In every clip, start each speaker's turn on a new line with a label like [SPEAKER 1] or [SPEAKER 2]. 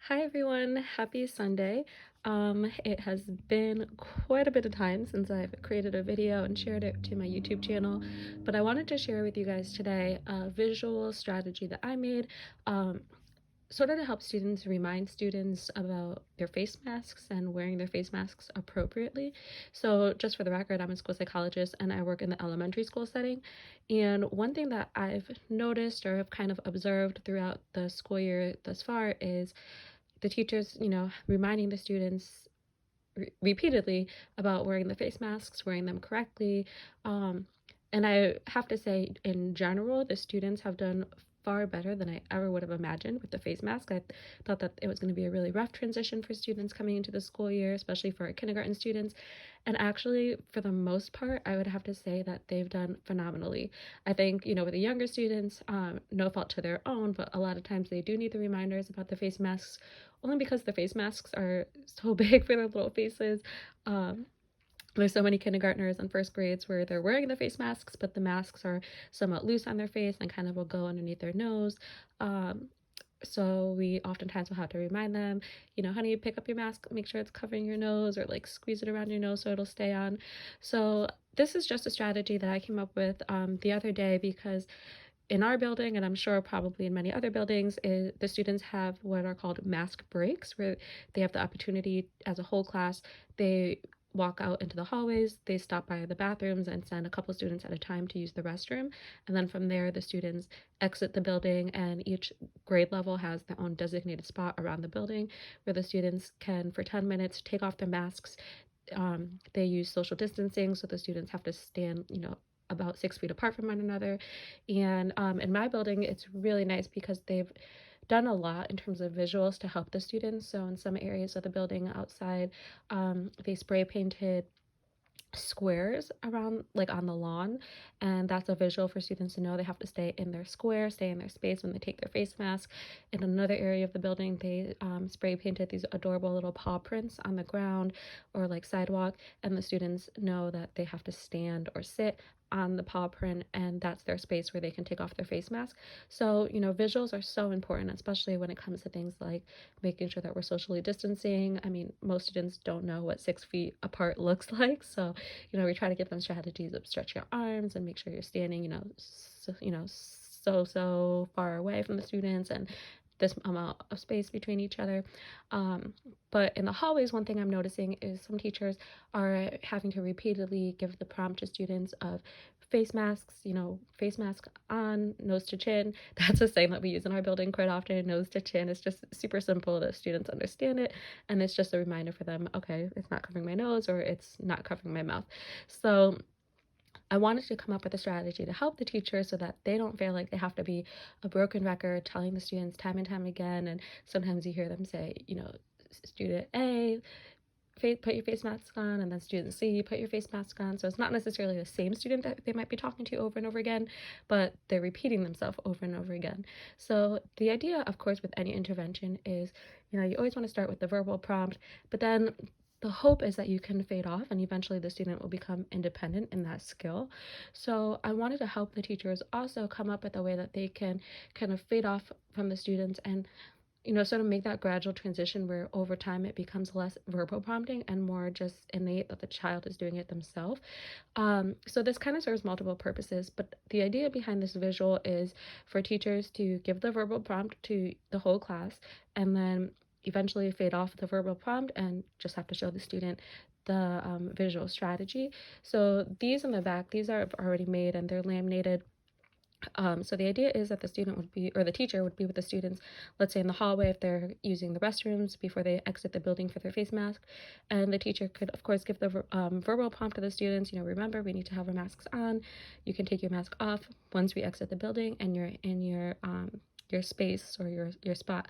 [SPEAKER 1] Hi everyone, happy Sunday. It has been quite a bit of time since I've created a video and shared it to my YouTube channel, but I wanted to share with you guys today a visual strategy that I made, um, sort of to help students remind students about their face masks and wearing their face masks appropriately. So, just for the record, I'm a school psychologist and I work in the elementary school setting. And one thing that I've noticed or have kind of observed throughout the school year thus far is the teachers, reminding the students repeatedly about wearing the face masks, wearing them correctly. Um, and I have to say, in general, the students have done far better than I ever would have imagined with the face mask. I thought that it was going to be a really rough transition for students coming into the school year, especially for our kindergarten students. And actually, for the most part, I would have to say that they've done phenomenally. I think, with the younger students, no fault to their own, but a lot of times they do need the reminders about the face masks, only because the face masks are so big for their little faces. Um, there's so many kindergartners and first grades where they're wearing the face masks, but the masks are somewhat loose on their face and kind of will go underneath their nose. Um, so we oftentimes will have to remind them, honey, pick up your mask, make sure it's covering your nose, or like squeeze it around your nose so it'll stay on. So this is just a strategy that I came up with the other day because in our building, and I'm sure probably in many other buildings, the students have what are called mask breaks, where they have the opportunity as a whole class. They walk out into the hallways, they stop by the bathrooms and send a couple students at a time to use the restroom. And then from there, the students exit the building, and each grade level has their own designated spot around the building where the students can, for 10 minutes, take off their masks. They use social distancing, so the students have to stand, about 6 feet apart from one another. And in my building, it's really nice because they've done a lot in terms of visuals to help the students. So in some areas of the building outside, they spray painted squares around, like on the lawn, and that's a visual for students to know they have to stay in their square, stay in their space when they take their face mask. In another area of the building, they spray painted these adorable little paw prints on the ground or like sidewalk, and the students know that they have to stand or sit on the paw print, and that's their space where they can take off their face mask. So visuals are so important, especially when it comes to things like making sure that we're socially distancing. I mean, most students don't know what 6 feet apart looks like, so we try to give them strategies of stretch your arms and make sure you're standing, so far away from the students and this amount of space between each other. Um, but in the hallways, one thing I'm noticing is some teachers are having to repeatedly give the prompt to students of face masks, face mask on, nose to chin. That's a saying that we use in our building quite often, nose to chin. It's just super simple. The students understand it. And it's just a reminder for them, okay, it's not covering my nose or it's not covering my mouth. So I wanted to come up with a strategy to help the teachers so that they don't feel like they have to be a broken record telling the students time and time again. And sometimes you hear them say, student A, put your face mask on, and then student C, put your face mask on. So it's not necessarily the same student that they might be talking to over and over again, but they're repeating themselves over and over again. So the idea, of course, with any intervention is, you always want to start with the verbal prompt, but then the hope is that you can fade off and eventually the student will become independent in that skill. So I wanted to help the teachers also come up with a way that they can kind of fade off from the students and sort of make that gradual transition where over time it becomes less verbal prompting and more just innate that the child is doing it themselves. So this kind of serves multiple purposes, but the idea behind this visual is for teachers to give the verbal prompt to the whole class and then eventually fade off the verbal prompt and just have to show the student the visual strategy. So these in the back, these are already made and they're laminated. So the idea is that the student would be, or the teacher would be with the students, let's say in the hallway if they're using the restrooms before they exit the building for their face mask. And the teacher could, of course, give the verbal prompt to the students, remember, we need to have our masks on. You can take your mask off once we exit the building and you're in your space or your spot.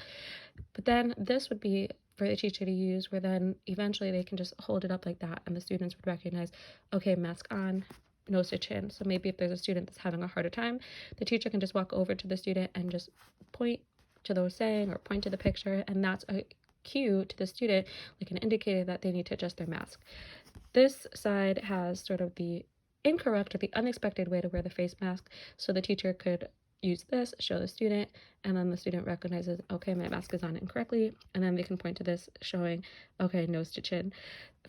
[SPEAKER 1] But then this would be for the teacher to use where then eventually they can just hold it up like that and the students would recognize, okay, mask on, nose to chin. So maybe if there's a student that's having a harder time, the teacher can just walk over to the student and just point to those saying or point to the picture, and that's a cue to the student, like an indicator that they need to adjust their mask. This side has sort of the incorrect or the unexpected way to wear the face mask, so the teacher could use this, show the student, and then the student recognizes, okay, my mask is on incorrectly, and then they can point to this showing, okay, nose to chin.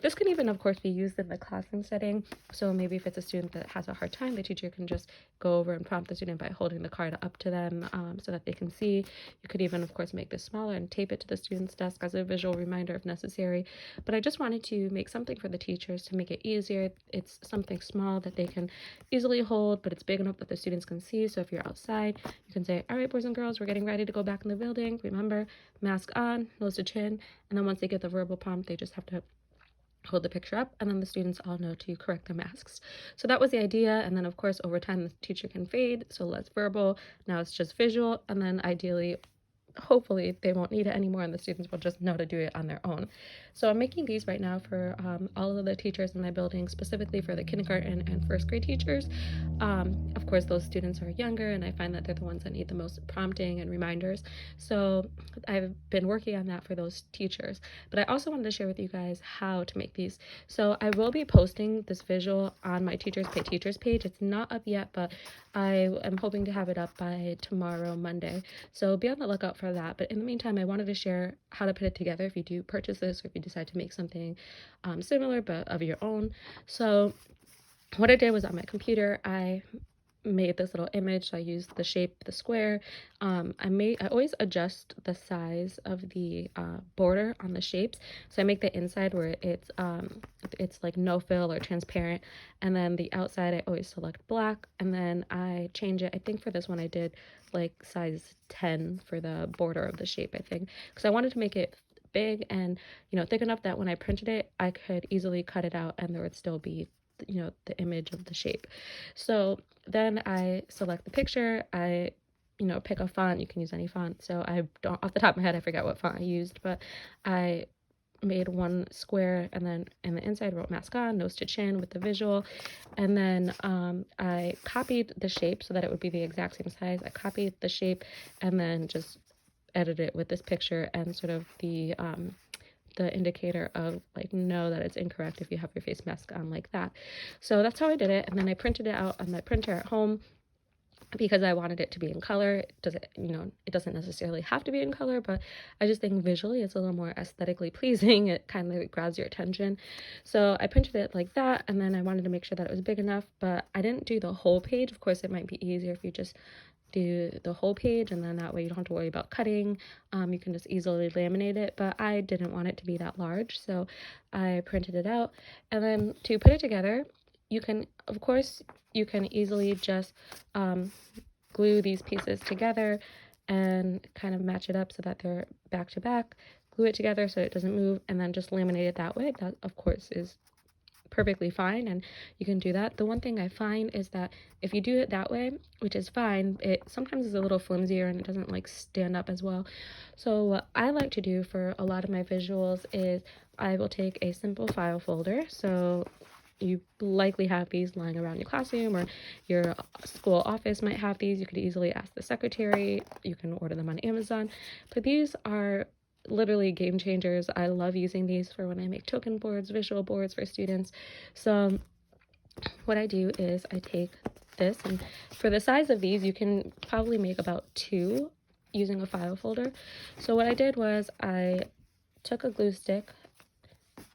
[SPEAKER 1] This can even, of course, be used in the classroom setting. So maybe if it's a student that has a hard time, the teacher can just go over and prompt the student by holding the card up to them so that they can see. You could even, of course, make this smaller and tape it to the student's desk as a visual reminder if necessary. But I just wanted to make something for the teachers to make it easier. It's something small that they can easily hold, but it's big enough that the students can see. So if you're outside, you can say, all right, boys and girls, we're getting ready to go back in the building. Remember, mask on, nose to chin. And then once they get the verbal prompt, they just have to hold the picture up, and then the students all know to correct their masks. So that was the idea. And then, of course, over time, the teacher can fade. So less verbal. Now it's just visual. And then ideally, hopefully they won't need it anymore and the students will just know to do it on their own. So I'm making these right now for all of the teachers in my building, specifically for the kindergarten and first grade teachers. Of course, those students are younger, and I find that they're the ones that need the most prompting and reminders. So I've been working on that for those teachers. But I also wanted to share with you guys how to make these. So I will be posting this visual on my Teachers Pay Teachers page. It's not up yet, but I am hoping to have it up by tomorrow, Monday. So be on the lookout for that. But in the meantime, I wanted to share how to put it together if you do purchase this or if you decide to make something similar but of your own. So what I did was on my computer, I made this little image. So I used the shape, the square. I always adjust the size of the border on the shapes. So I make the inside where it's like no fill or transparent, and then the outside I always select black, and then I change it. I think for this one I did like size 10 for the border of the shape, I think, because I wanted to make it big and thick enough that when I printed it I could easily cut it out and there would still be the image of the shape. So then I select the picture. I pick a font. You can use any font. So I don't, off the top of my head, I forget what font I used, but I made one square, and then in the inside wrote mask on, nose to chin with the visual. And then I copied the shape so that it would be the exact same size. I copied the shape and then just edited it with this picture and sort of the indicator of like know that it's incorrect if you have your face mask on like that. So that's how I did it. And then I printed it out on my printer at home because I wanted it to be in color. It doesn't necessarily have to be in color, but I just think visually it's a little more aesthetically pleasing. It kind of grabs your attention. So I printed it like that, and then I wanted to make sure that it was big enough, but I didn't do the whole page. Of course, it might be easier if you just do the whole page, and then that way you don't have to worry about cutting. You can just easily laminate it, but I didn't want it to be that large, so I printed it out. And then to put it together, you can easily just glue these pieces together and kind of match it up so that they're back to back, glue it together so it doesn't move, and then just laminate it that way. That, of course, is perfectly fine, and you can do that. The one thing I find is that if you do it that way, which is fine, it sometimes is a little flimsier and it doesn't like stand up as well. So what I like to do for a lot of my visuals is I will take a simple file folder. So you likely have these lying around your classroom, or your school office might have these. You could easily ask the secretary. You can order them on Amazon. But these are literally game changers. I love using these for when I make token boards, visual boards for students. So what I do is I take this, and for the size of these, you can probably make about 2 using a file folder. So what I did was I took a glue stick,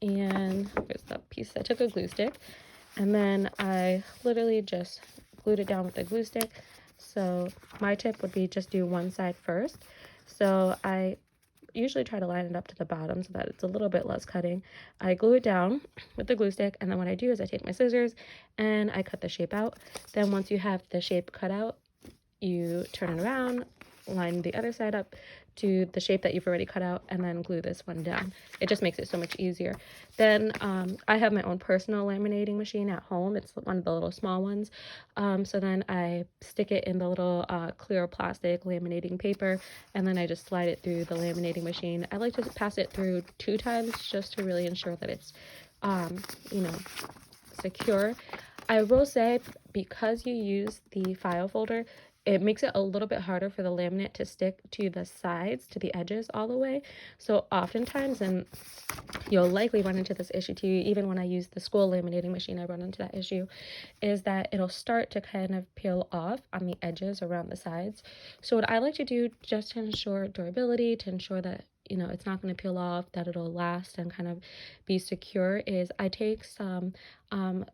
[SPEAKER 1] and here's the piece. I took a glue stick, and then I literally just glued it down with the glue stick. So my tip would be just do one side first. So I usually try to line it up to the bottom so that it's a little bit less cutting. I glue it down with the glue stick, and then what I do is I take my scissors and I cut the shape out. Then once you have the shape cut out, you turn it around, line the other side up to the shape that you've already cut out, and then glue this one down. It just makes it so much easier. Then I have my own personal laminating machine at home. It's one of the little small ones. So then I stick it in the little clear plastic laminating paper, and then I just slide it through the laminating machine. I like to pass it through 2 times just to really ensure that it's secure. I will say, because you use the file folder, it makes it a little bit harder for the laminate to stick to the sides, to the edges all the way. So oftentimes, and you'll likely run into this issue too, even when I use the school laminating machine, I run into that issue, is that it'll start to kind of peel off on the edges around the sides. So what I like to do, just to ensure durability, to ensure that it's not going to peel off, that it'll last and kind of be secure, is I take some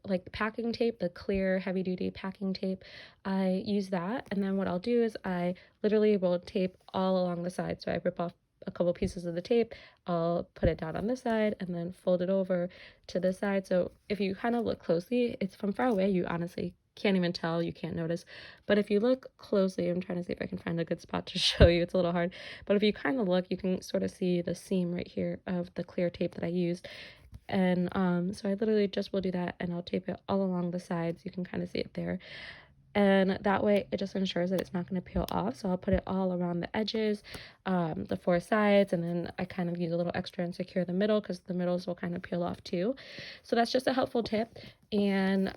[SPEAKER 1] like packing tape, the clear heavy duty packing tape. I use that, and then what I'll do is I literally will tape all along the side. So I rip off a couple pieces of the tape, I'll put it down on this side and then fold it over to this side. So if you kind of look closely, it's from far away, you honestly can't even tell, you can't notice. But if you look closely, I'm trying to see if I can find a good spot to show you, it's a little hard. But if you kind of look, you can sort of see the seam right here of the clear tape that I used. And so I literally just will do that, and I'll tape it all along the sides. You can kind of see it there, and that way it just ensures that it's not going to peel off. So I'll put it all around the edges, the four sides, and then I kind of use a little extra and secure the middle, because the middles will kind of peel off too. So that's just a helpful tip, and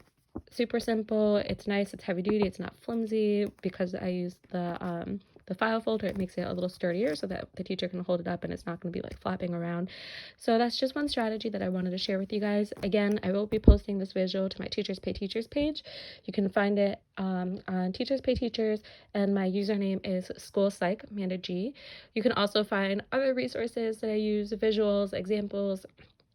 [SPEAKER 1] super simple. It's nice, it's heavy duty, it's not flimsy. Because I use the file folder, it makes it a little sturdier so that the teacher can hold it up and it's not going to be like flapping around. So that's just one strategy that I wanted to share with you guys. Again, I will be posting this visual to my Teachers Pay Teachers page. You can find it on Teachers Pay Teachers, and my username is School Psych Amanda G. You can also find other resources that I use, visuals, examples,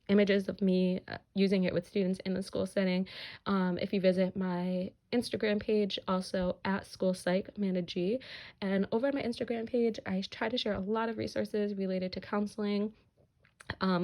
[SPEAKER 1] images of me using it with students in the school setting. If you visit my Instagram page, also at School Psych Amanda G. And over on my Instagram page, I try to share a lot of resources related to counseling,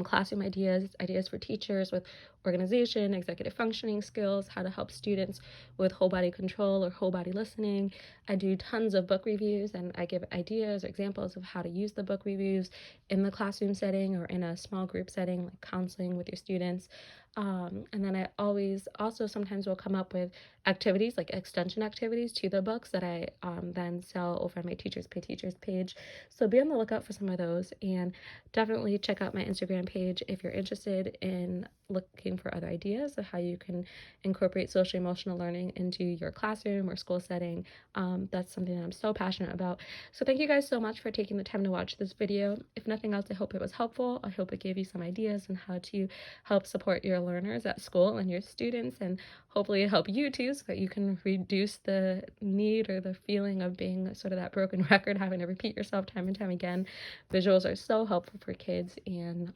[SPEAKER 1] classroom ideas for teachers with organization, executive functioning skills, how to help students with whole body control or whole body listening. I do tons of book reviews, and I give ideas or examples of how to use the book reviews in the classroom setting or in a small group setting, like counseling with your students. And then I always also sometimes will come up with activities, like extension activities to the books, that I then sell over on my Teachers Pay Teachers page. So be on the lookout for some of those, and definitely check out my Instagram page if you're interested in looking for other ideas of how you can incorporate social emotional learning into your classroom or school setting. That's something that I'm so passionate about. So thank you guys so much for taking the time to watch this video. If nothing else, I hope it was helpful. I hope it gave you some ideas on how to help support your learners at school and your students, and hopefully help you too, so that you can reduce the need or the feeling of being sort of that broken record, having to repeat yourself time and time again. Visuals are so helpful for kids, and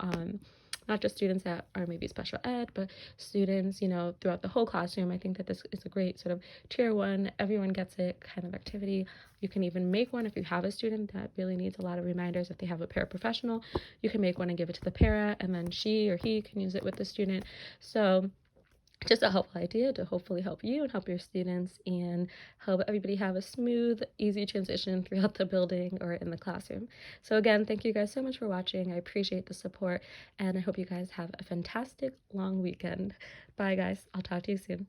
[SPEAKER 1] not just students that are maybe special ed, but students, throughout the whole classroom. I think that this is a great sort of tier one, everyone gets it kind of activity. You can even make one if you have a student that really needs a lot of reminders. If they have a paraprofessional, you can make one and give it to the para, and then she or he can use it with the student. So just a helpful idea to hopefully help you and help your students, and help everybody have a smooth, easy transition throughout the building or in the classroom. So again, thank you guys so much for watching. I appreciate the support, and I hope you guys have a fantastic long weekend. Bye guys, I'll talk to you soon.